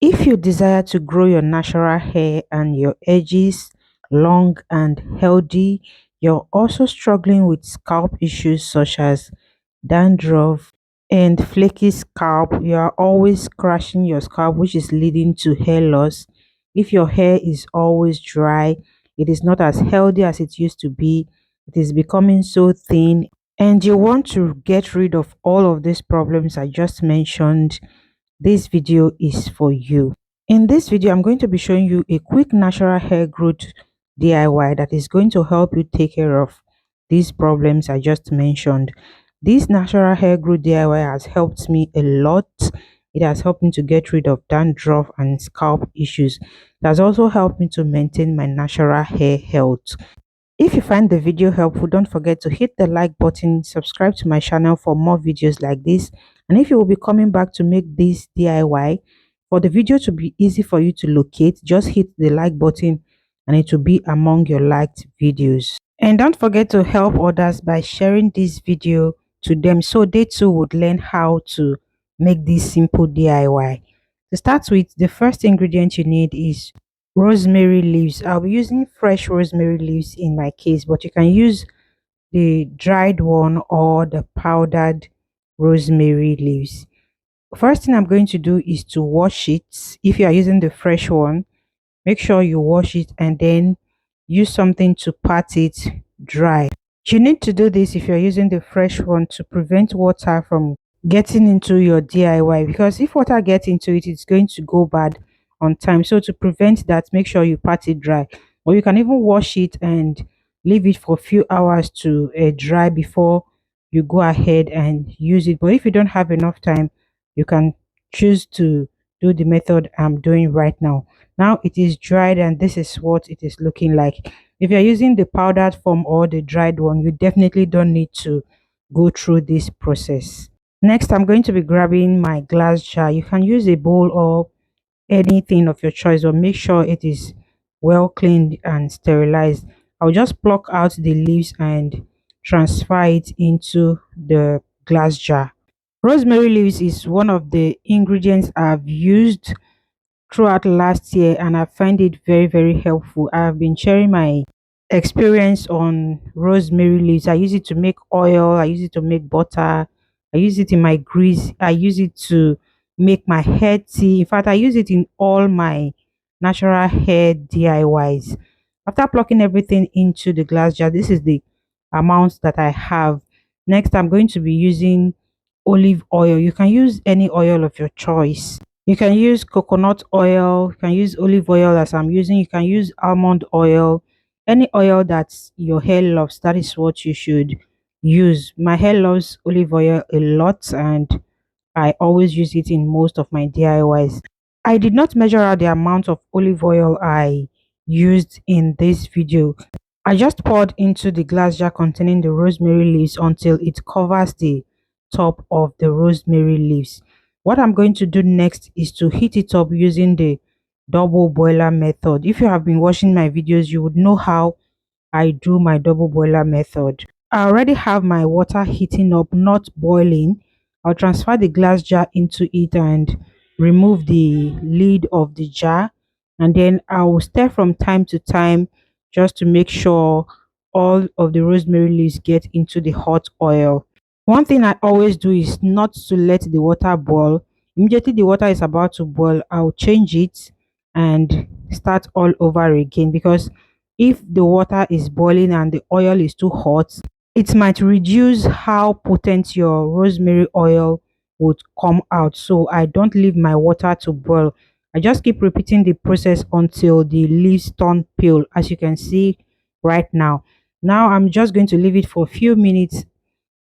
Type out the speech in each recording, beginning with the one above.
If you desire to grow your natural hair and your edges long and healthy, you're also struggling with scalp issues such as dandruff and flaky scalp, you are always scratching your scalp, which is leading to hair loss. If your hair is always dry, it is not as healthy as it used to be, it is becoming so thin, and you want to get rid of all of these problems I just mentioned, this video is for you. In this video, I'm going to be showing you a quick natural hair growth DIY that is going to help you take care of these problems I just mentioned. This natural hair growth DIY has helped me a lot. It has helped me to get rid of dandruff and scalp issues. It has also helped me to maintain my natural hair health. If you find the video helpful, don't forget to hit the like button, subscribe to my channel for more videos like this. And if you will be coming back to make this DIY, for the video to be easy for you to locate, just hit the like button and it will be among your liked videos. And don't forget to help others by sharing this video to them so they too would learn how to make this simple DIY. To start with, the first ingredient you need is rosemary leaves. I'll be using fresh rosemary leaves in my case, but you can use the dried one or the powdered rosemary leaves. First thing I'm going to do is to wash it. If you are using the fresh one, make sure you wash it and then use something to pat it dry. You need to do this if you're using the fresh one to prevent water from getting into your DIY, because if water gets into it, it's going to go bad on time. So to prevent that, make sure you pat it dry, or you can even wash it and leave it for a few hours to dry before you go ahead and use it. But if you don't have enough time, you can choose to do the method I'm doing right now. Now it is dried and this is what it is looking like. If you're using the powdered form or the dried one, you definitely don't need to go through this process. Next, I'm going to be grabbing my glass jar. You can use a bowl or anything of your choice, but make sure it is well cleaned and sterilized. I'll just pluck out the leaves and transfer it into the glass jar. Rosemary leaves is one of the ingredients I've used throughout last year and I find it very helpful. I've been sharing my experience on rosemary leaves. I use it to make oil, I use it to make butter, I use it in my grease, I use it to make my hair tea. In fact, I use it in all my natural hair DIYs. After plucking everything into the glass jar, this is the amount that I have. Next, I'm going to be using olive oil. You can use any oil of your choice. You can use coconut oil, you can use olive oil as I'm using, you can use almond oil, any oil that your hair loves, that is what you should use. My hair loves olive oil a lot and I always use it in most of my DIYs. I did not measure out the amount of olive oil I used in this video. I just poured into the glass jar containing the rosemary leaves until it covers the top of the rosemary leaves. What I'm going to do next is to heat it up using the double boiler method. If you have been watching my videos, you would know how I do my double boiler method. I already have my water heating up, not boiling. I'll transfer the glass jar into it and remove the lid of the jar, and then I will stir from time to time just to make sure all of the rosemary leaves get into the hot oil. One thing I always do is not to let the water boil. Immediately the water is about to boil, I'll change it and start all over again, because if the water is boiling and the oil is too hot, it might reduce how potent your rosemary oil would come out. So I don't leave my water to boil. I just keep repeating the process until the leaves turn pale, as you can see right now. Now I'm just going to leave it for a few minutes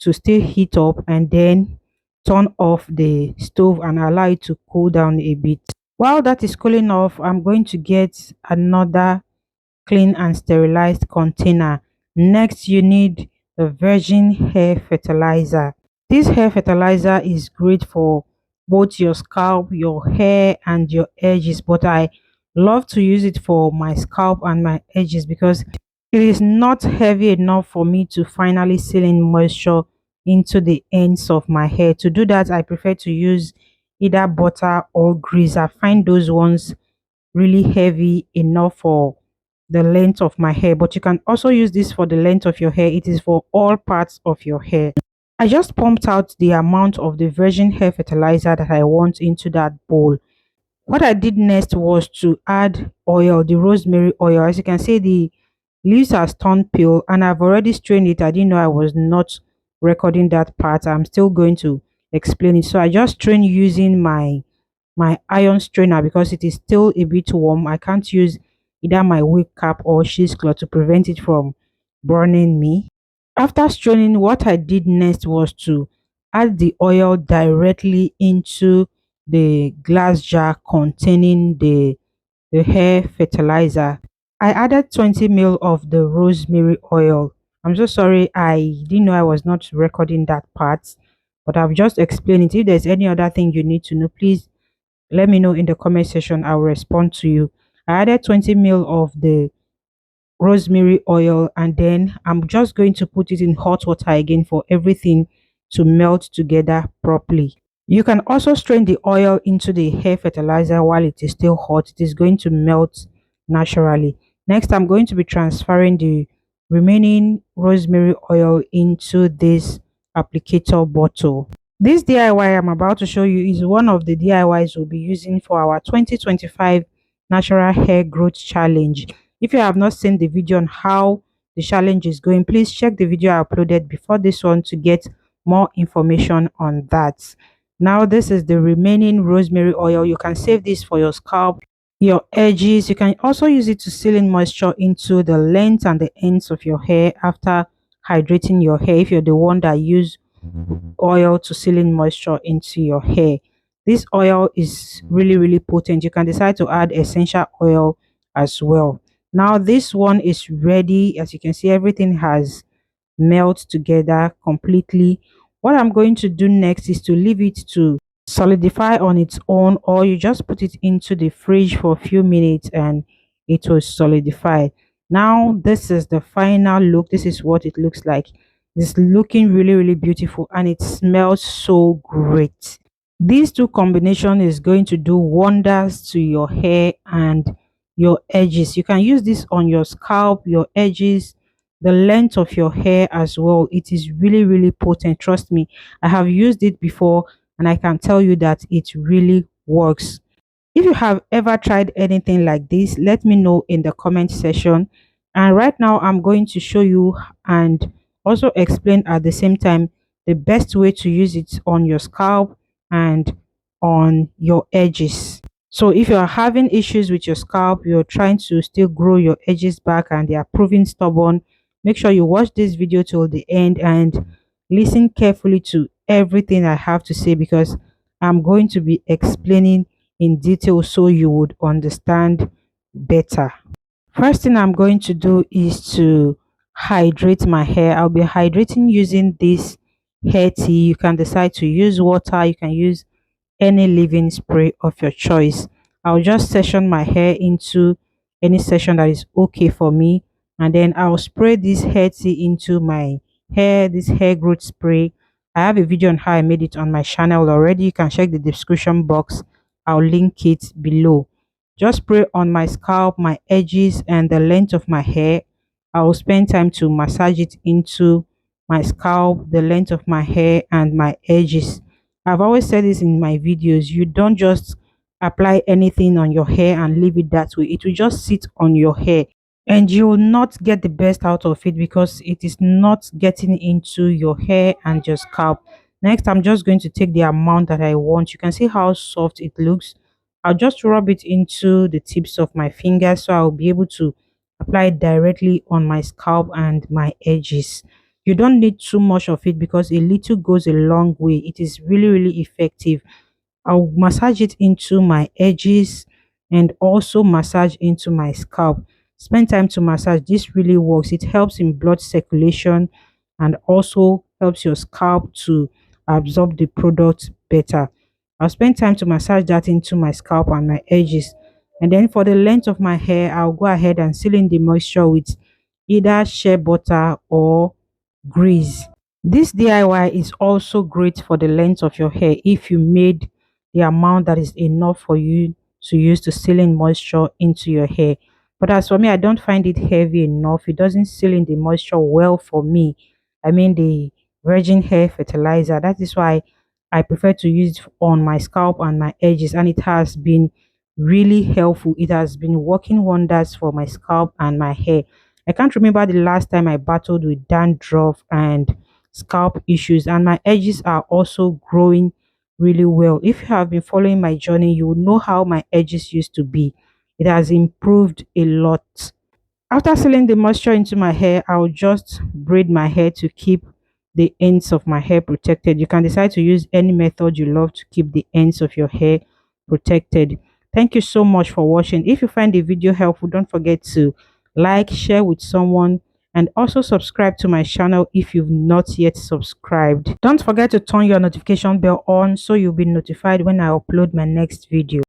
to still heat up and then turn off the stove and allow it to cool down a bit. While that is cooling off, I'm going to get another clean and sterilized container. Next, you need the virgin hair fertilizer. This hair fertilizer is great for both your scalp, your hair, and your edges, but I love to use it for my scalp and my edges because it is not heavy enough for me to finally seal in moisture into the ends of my hair. To do that, I prefer to use either butter or grease. I find those ones really heavy enough for the length of my hair, but you can also use this for the length of your hair. It is for all parts of your hair. I just pumped out the amount of the virgin hair fertilizer that I want into that bowl. What I did next was to add oil, the rosemary oil. As you can see, the leaves has turned pale and I've already strained it. I didn't know I was not recording that part. I'm still going to explain it. So I just strain using my iron strainer because it is still a bit warm. I can't use either my wig cap or cheesecloth to prevent it from burning me. After straining, what I did next was to add the oil directly into the glass jar containing the hair fertilizer. I added 20 ml of the rosemary oil. I'm so sorry, I didn't know I was not recording that part, but I've just explained it. If there's any other thing you need to know, please let me know in the comment section. I'll respond to you. I added 20 ml of the rosemary oil and then I'm just going to put it in hot water again for everything to melt together properly. You can also strain the oil into the hair fertilizer while it is still hot. It is going to melt naturally. Next, I'm going to be transferring the remaining rosemary oil into this applicator bottle. This DIY I'm about to show you is one of the DIYs we'll be using for our 2025 Natural Hair Growth Challenge. If you have not seen the video on how the challenge is going, please check the video I uploaded before this one to get more information on that. Now, this is the remaining rosemary oil. You can save this for your scalp, your edges. You can also use it to seal in moisture into the length and the ends of your hair after hydrating your hair if you're the one that use oil to seal in moisture into your hair. This oil is really potent. You can decide to add essential oil as well. Now this one is ready. As you can see, everything has melt together completely. What I'm going to do next is to leave it to solidify on its own, or you just put it into the fridge for a few minutes and it will solidify. Now this is the final look. This is what it looks like. It's looking really beautiful and it smells so great. These two combination is going to do wonders to your hair and your edges. You can use this on your scalp, your edges, the length of your hair as well. It is really potent. Trust me, I have used it before and I can tell you that it really works. If you have ever tried anything like this, let me know in the comment section. And right now I'm going to show you and also explain at the same time the best way to use it on your scalp and on your edges. So if you are having issues with your scalp, you're trying to still grow your edges back and they are proving stubborn, make sure you watch this video till the end and listen carefully to everything I have to say because I'm going to be explaining in detail so you would understand better. First thing I'm going to do is to hydrate my hair. I'll be hydrating using this hair tea. You can decide to use water, you can use any leave-in spray of your choice. I'll just section my hair into any section that is okay for me, and then I'll spray this hair tea into my hair, this hair growth spray. I have a video on how I made it on my channel already. You can check the description box. I'll link it below. Just spray on my scalp, my edges, and the length of my hair. I will spend time to massage it into my scalp, the length of my hair, and my edges. I've always said this in my videos. You don't just apply anything on your hair and leave it that way. It will just sit on your hair and you will not get the best out of it because it is not getting into your hair and your scalp. Next, I'm just going to take the amount that I want. You can see how soft it looks. I'll just rub it into the tips of my fingers so I'll be able to apply it directly on my scalp and my edges. You don't need too much of it because a little goes a long way. It is really effective. I'll massage it into my edges and also massage into my scalp. Spend time to massage. This really works. It helps in blood circulation and also helps your scalp to absorb the product better. I'll spend time to massage that into my scalp and my edges. And then for the length of my hair, I'll go ahead and seal in the moisture with either shea butter or grease. This DIY is also great for the length of your hair if you made the amount that is enough for you to use to seal in moisture into your hair. But as for me, I don't find it heavy enough. It doesn't seal in the moisture well for me. I mean the virgin hair fertilizer. That is why I prefer to use it on my scalp and my edges, and it has been really helpful. It has been working wonders for my scalp and my hair. I can't remember the last time I battled with dandruff and scalp issues, and my edges are also growing really well. If you have been following my journey, you will know how my edges used to be. It has improved a lot. After sealing the moisture into my hair, I'll just braid my hair to keep the ends of my hair protected. You can decide to use any method you love to keep the ends of your hair protected. Thank you so much for watching. If you find the video helpful, don't forget to like, share with someone, and also subscribe to my channel if you've not yet subscribed. Don't forget to turn your notification bell on so you'll be notified when I upload my next video.